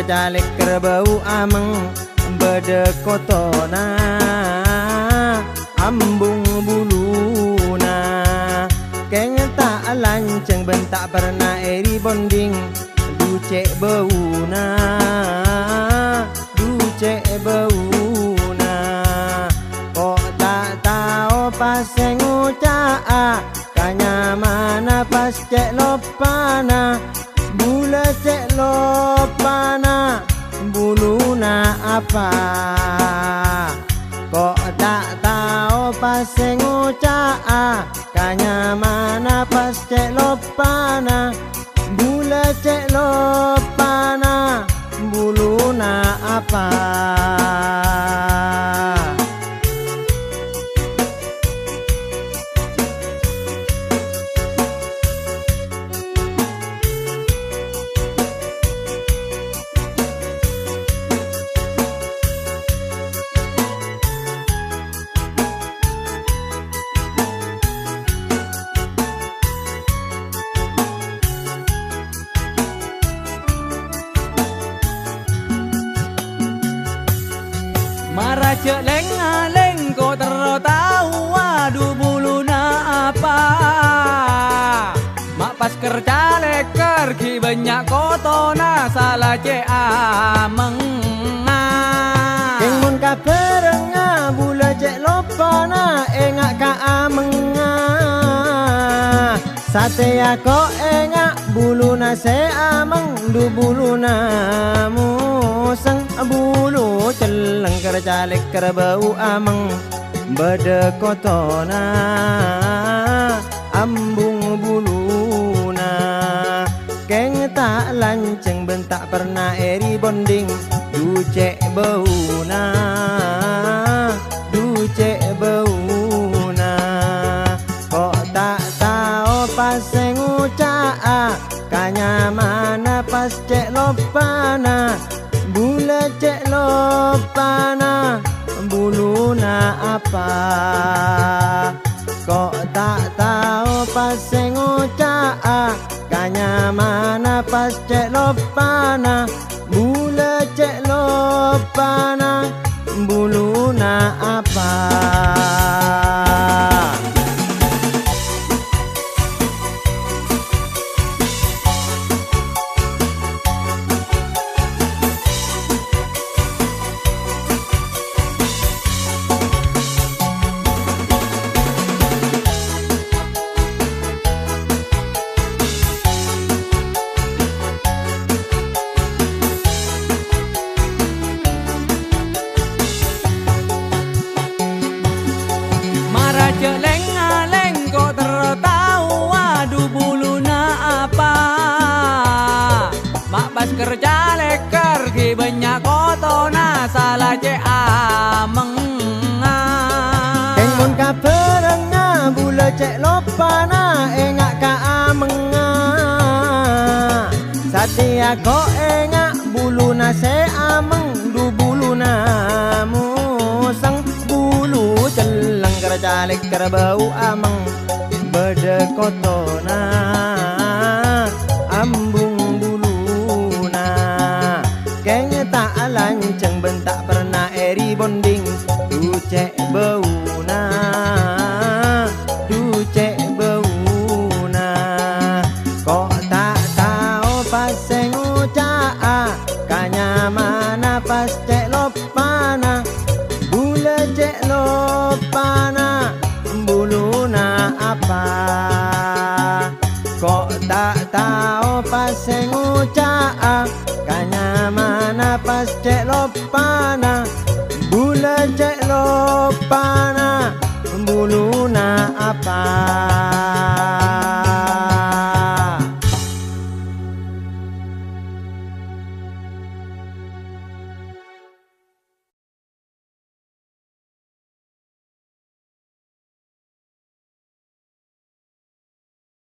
kerjalek kerbau ameng bedekotona ambung buluna keng tak lanceng bentak pernah eri bonding ducek bauna kok tak tahu pas ngucap kanya mana pas cek lopana bula cek lopana buluna apa kok tak tahu pas ngucap kanya mana pas cek lopana bula cek lopana buluna apa. Marah cek leng kau tahu aduh buluna apa mak pas kerja leker ki banyak kotona salah cek ameng keng mun ka perenga bula cek lopana engak ka amenga sate ako engak buluna se ameng du buluna museng bulu celeng kerjalek kerbau ameng bedekotona ambung buluna keng tak lanceng bentak pernah eri bonding ducek bauna kok tak tahu pas ngucap kanya mana pas cek lopana bula cek lopana buluna apa kok tak tahu pas ngucap kanya mana pas cek lopana bula cek lopana buluna apa. cek leng kau tahu aduh buluna apa mak pas kerja leker ki banyak kotona salah cek ameng keng mun ka perenga bula cek lopana engak ka amenga satia ko engak buluna se ameng du buluna musang bulu celeng kerjalek kerbau ameng bedekotona ambung buluna keng tak lanceng bentak pernah eri bonding ducek bauna kok tak tahu pas ngucap kanya mana pas cek lopana bula cek lopana buluna apa kok tak tahu pas ngucap kanya mana pas cek lopana bula cek lopana buluna apa.